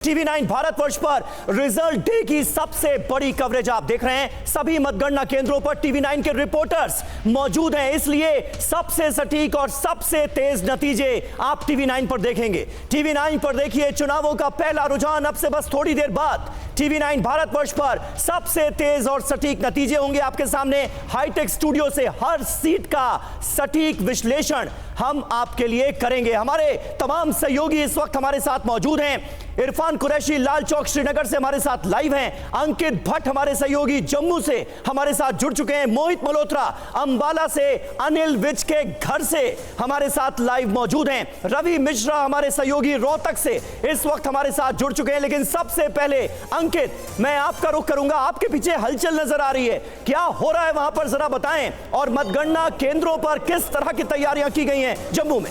TV9 Bharatvarsh पर result day की सबसे बड़ी कवरेज आप देख रहे हैं। सभी मतगणना केंद्रों पर TV9 के रिपोर्टर्स मौजूद हैं, इसलिए सबसे सटीक और सबसे तेज नतीजे आप TV9 पर देखेंगे। TV9 पर देखिए चुनावों का पहला रुझान। अब से बस थोड़ी देर बाद TV9 भारतवर्ष पर सबसे तेज और सटीक नतीजे होंगे आपके सामने। हाईटेक स्टूडियो से हर सीट का सटीक विश्लेषण हम आपके लिए करेंगे। हमारे तमाम सहयोगी इस वक्त हमारे साथ मौजूद हैं। इरफान कुरैशी लाल चौक श्रीनगर से हमारे साथ लाइव हैं। अंकित भट्ट हमारे सहयोगी जम्मू से हमारे साथ जुड़ चुके हैं। मोहित मल्होत्रा अंबाला से, अनिल विज के घर से हमारे साथ लाइव मौजूद हैं। रवि मिश्रा हमारे सहयोगी रोहतक से इस वक्त हमारे साथ जुड़ चुके हैं। लेकिन सबसे पहले अंकित, मैं आपका रुख करूंगा। आपके पीछे हलचल नजर आ रही है, क्या हो रहा है वहां पर जरा बताएं, और मतगणना केंद्रों पर किस तरह की तैयारियां की गई हैं जम्मू में?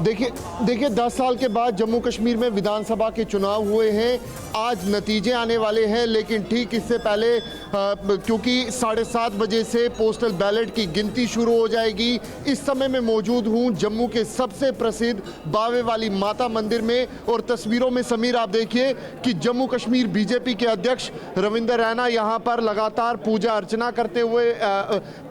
देखिए 10 साल के बाद जम्मू कश्मीर में विधानसभा के चुनाव हुए हैं। आज नतीजे आने वाले हैं, लेकिन ठीक इससे पहले क्योंकि 7:30 बजे से पोस्टल बैलेट की गिनती शुरू हो जाएगी। इस समय मैं मौजूद हूं जम्मू के सबसे प्रसिद्ध बावे वाली माता मंदिर में, और तस्वीरों में समीर आप देखिए कि जम्मू कश्मीर बीजेपी के अध्यक्ष रविंदर रैना यहां पर लगातार पूजा अर्चना करते हुए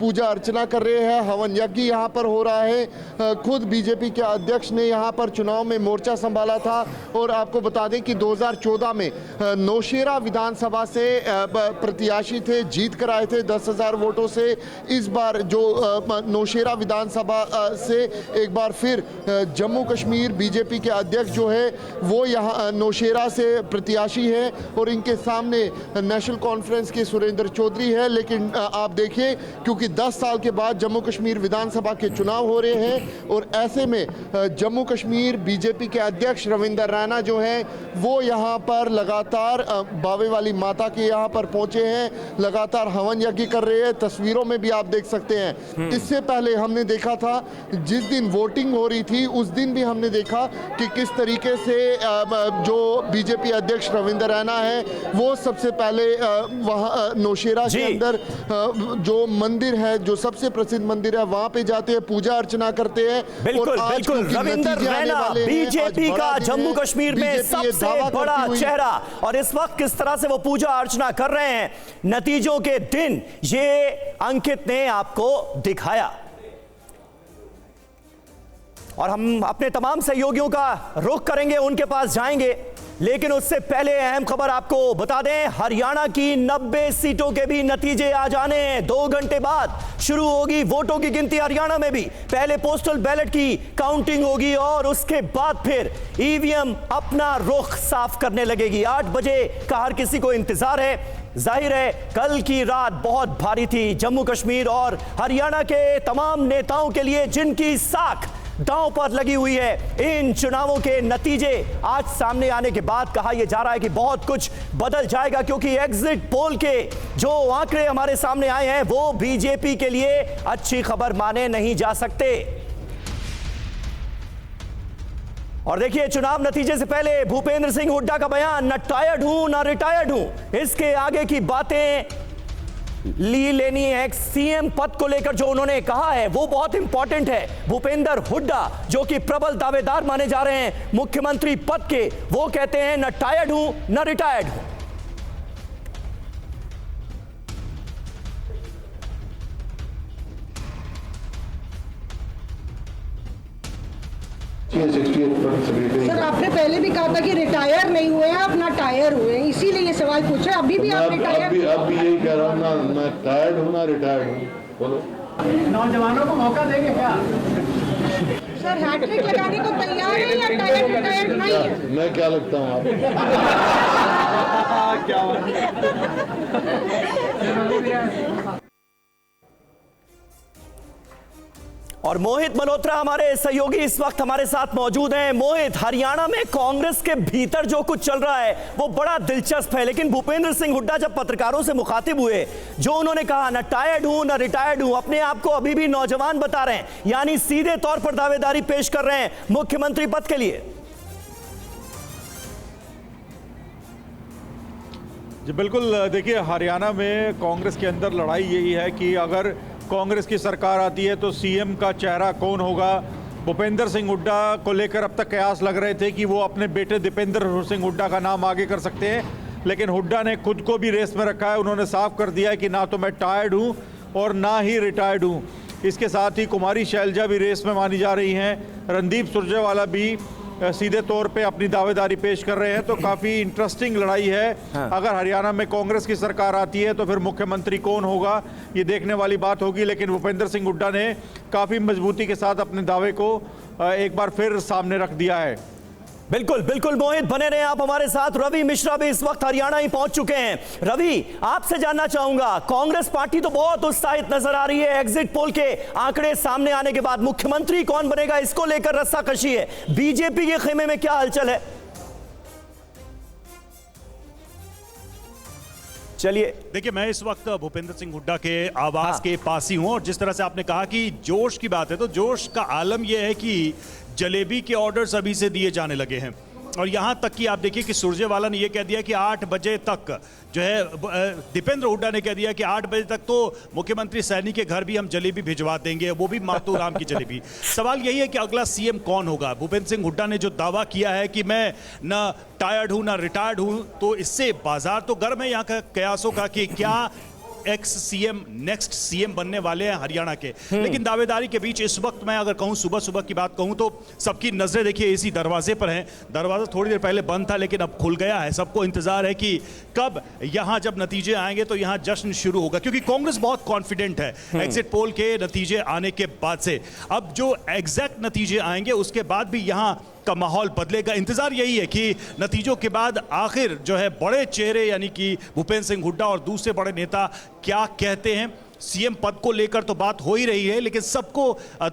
पूजा अर्चना कर रहे हैं। हवन यज्ञ यहां पर हो रहा है। खुद बीजेपी के अध्यक्ष ने यहां पर चुनाव में मोर्चा संभाला था, और आपको बता दें कि 2014 में नौशेरा विधानसभा से प्रत्याशी थे, जीत कर आए थे 10,000 वोटों से। इस बार जो नौशेरा विधानसभा से एक बार फिर जम्मू कश्मीर बीजेपी के अध्यक्ष जो है वो यहाँ नौशेरा से प्रत्याशी है, और इनके सामने नेशनल कॉन्फ्रेंस के सुरेंद्र चौधरी है। लेकिन आप देखिए क्योंकि 10 साल के बाद जम्मू कश्मीर विधानसभा के चुनाव हो रहे हैं, और ऐसे में जम्मू कश्मीर बीजेपी के अध्यक्ष रविंदर रैना जो हैं वो यहाँ पर लगातार बावे वाली माता के यहाँ पर पहुँचे हैं, लगातार हवन यज्ञ कर रहे हैं। तस्वीरों में भी आप देख सकते हैं। इससे पहले हमने देखा था जिस दिन वोटिंग हो रही थी उस दिन भी हमने देखा कि किस तरीके से जो बीजेपी अध्यक्ष रविंदर रैना है वो सबसे पहले वहाँ नौशेरा के अंदर जो मंदिर है, जो सबसे प्रसिद्ध मंदिर है, वहाँ पे जाते हैं, पूजा अर्चना करते हैं। बिल्कुल बिल्कुल, रविंदर रैना बीजेपी का जम्मू कश्मीर में सबसे बड़ा चेहरा, और इस वक्त किस तरह से वो पूजा अर्चना कर रहे हैं नतीजों के दिन, ये अंकित ने आपको दिखाया। और हम अपने तमाम सहयोगियों का रुख करेंगे, उनके पास जाएंगे, लेकिन उससे पहले अहम खबर आपको बता दें। हरियाणा की 90 सीटों के भी नतीजे आ जाने हैं। 2 घंटे बाद शुरू होगी वोटों की गिनती हरियाणा में भी। पहले पोस्टल बैलेट की काउंटिंग होगी और उसके बाद फिर ईवीएम अपना रुख साफ करने लगेगी। 8 बजे का हर किसी को इंतजार है। जाहिर है कल की रात बहुत भारी थी जम्मू कश्मीर और हरियाणा के तमाम नेताओं के लिए, जिनकी साख दांव पर लगी हुई है। इन चुनावों के नतीजे आज सामने आने के बाद कहा यह जा रहा है कि बहुत कुछ बदल जाएगा, क्योंकि एग्जिट पोल के जो आंकड़े हमारे सामने आए हैं वो बीजेपी के लिए अच्छी खबर माने नहीं जा सकते। और देखिए चुनाव नतीजे से पहले भूपेंद्र सिंह हुड्डा का बयान, न टायर्ड हूं न रिटायर्ड हूं। इसके आगे की बातें लेनी है। सीएम पद को लेकर जो उन्होंने कहा है वो बहुत इंपॉर्टेंट है। भूपेंद्र हुड्डा जो कि प्रबल दावेदार माने जा रहे हैं मुख्यमंत्री पद के, वो कहते हैं न टायर्ड हूं न रिटायर्ड हूं। सर आपने पहले भी कहा था कि रिटायर नहीं हुए हैं, आप ना टायर हुए हैं, इसीलिए ये सवाल पूछा। अभी भी आप रिटायर? अब भी यही कह रहा हूँ, ना मैं टायर्ड हूँ ना रिटायर्ड हूँ। बोलो, नौजवानों को मौका देंगे क्या? सर हैट्रिक लगाने को तैयार है या टायर रिटायर्ड नहीं है? मैं क्या लगता हूँ आपको? क्या और मोहित मल्होत्रा हमारे सहयोगी इस वक्त हमारे साथ मौजूद हैं। मोहित, हरियाणा में कांग्रेस के भीतर जो कुछ चल रहा है वो बड़ा दिलचस्प है, लेकिन भूपेंद्र सिंह हुड्डा जब पत्रकारों से मुखातिब हुए, जो उन्होंने कहा न टायर्ड हूं न रिटायर्ड हूं, अपने आप को अभी भी नौजवान बता रहे हैं, यानी सीधे तौर पर दावेदारी पेश कर रहे हैं मुख्यमंत्री पद के लिए। जी बिल्कुल, देखिए हरियाणा में कांग्रेस के अंदर लड़ाई यही है कि अगर कांग्रेस की सरकार आती है तो सीएम का चेहरा कौन होगा, भूपेंद्र सिंह हुड्डा को लेकर अब तक कयास लग रहे थे कि वो अपने बेटे दीपेंद्र सिंह हुड्डा का नाम आगे कर सकते हैं, लेकिन हुड्डा ने खुद को भी रेस में रखा है। उन्होंने साफ कर दिया है कि ना तो मैं टायर्ड हूं और ना ही रिटायर्ड हूं। इसके साथ ही कुमारी शैलजा भी रेस में मानी जा रही हैं। रणदीप सुरजेवाला भी सीधे तौर पे अपनी दावेदारी पेश कर रहे हैं। तो काफ़ी इंटरेस्टिंग लड़ाई है। अगर हरियाणा में कांग्रेस की सरकार आती है तो फिर मुख्यमंत्री कौन होगा, ये देखने वाली बात होगी। लेकिन भूपेंद्र सिंह हुड्डा ने काफ़ी मजबूती के साथ अपने दावे को एक बार फिर सामने रख दिया है। बिल्कुल बिल्कुल मोहित, बने रहे आप हमारे साथ। रवि मिश्रा भी इस वक्त हरियाणा ही पहुंच चुके हैं। रवि, आपसे जानना चाहूंगा, कांग्रेस पार्टी तो बहुत उत्साहित नजर आ रही है। एग्जिट पोल के आंकड़े सामने आने के बाद मुख्यमंत्री कौन बनेगा, इसको लेकर रस्साकशी है। बीजेपी के खेमे में क्या हलचल है? चलिए, देखिए, मैं इस वक्त भूपेंद्र सिंह हुड्डा के आवास के पास ही हूं और जिस तरह से आपने कहा कि जोश की बात है, तो जोश का आलम यह है कि जलेबी के ऑर्डर्स अभी से दिए जाने लगे हैं। और यहां तक कि आप देखिए कि सुरजेवाला ने यह कह दिया कि 8 बजे तक जो है, दीपेंद्र हुड्डा ने कह दिया कि 8 बजे तक तो मुख्यमंत्री सैनी के घर भी हम जलेबी भिजवा देंगे, वो भी मातूराम की जलेबी। सवाल यही है कि अगला सीएम कौन होगा। भूपेंद्र सिंह हुड्डा ने जो दावा किया है कि मैं ना टायर्ड हूं ना रिटायर्ड हूं, तो इससे बाजार तो गर्म है यहाँ का कयासों का कि क्या एक्स सीएम नेक्स्ट सीएम बनने वाले हैं हरियाणा के। लेकिन दावेदारी के बीच इस वक्त मैं अगर कहूं, सुबह सुबह की बात कहूं, तो सबकी नजरें देखिए इसी दरवाजे पर हैं। दरवाजा थोड़ी देर पहले बंद था लेकिन अब खुल गया है। सबको इंतजार है कि कब यहां जब नतीजे आएंगे तो यहां जश्न शुरू होगा, क्योंकि कांग्रेस बहुत कॉन्फिडेंट है एग्जिट पोल के नतीजे आने के बाद से। अब जो एग्जैक्ट नतीजे आएंगे उसके बाद भी यहां का माहौल बदलेगा। इंतजार यही है कि नतीजों के बाद आखिर जो है बड़े चेहरे यानी कि भूपेंद्र सिंह हुड्डा और दूसरे बड़े नेता क्या कहते हैं। सीएम पद को लेकर तो बात हो ही रही है, लेकिन सबको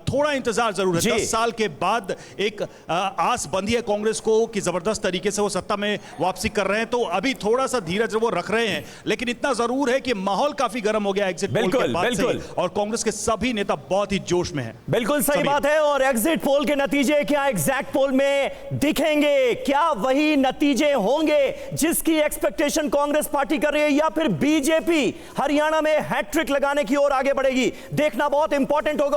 थोड़ा इंतजार जरूर है। 10 साल के बाद एक आस बंधी है कांग्रेस को कि जबरदस्त तरीके से वो सत्ता में वापसी कर रहे हैं, तो अभी थोड़ा सा धीरज वो रख रहे हैं। लेकिन इतना जरूर है कि माहौल काफी गर्म हो गया एग्जिट पोल के बाद से, और कांग्रेस के सभी नेता बहुत ही जोश में हैं। बिल्कुल सही बात है। और एग्जिट पोल के नतीजे क्या एग्जैक्ट पोल में दिखेंगे? क्या वही नतीजे होंगे जिसकी एक्सपेक्टेशन कांग्रेस पार्टी कर रही है, या फिर बीजेपी हरियाणा में हैट्रिक लगाने की ओर आगे बढ़ेगी? देखना बहुत इंपॉर्टेंट होगा।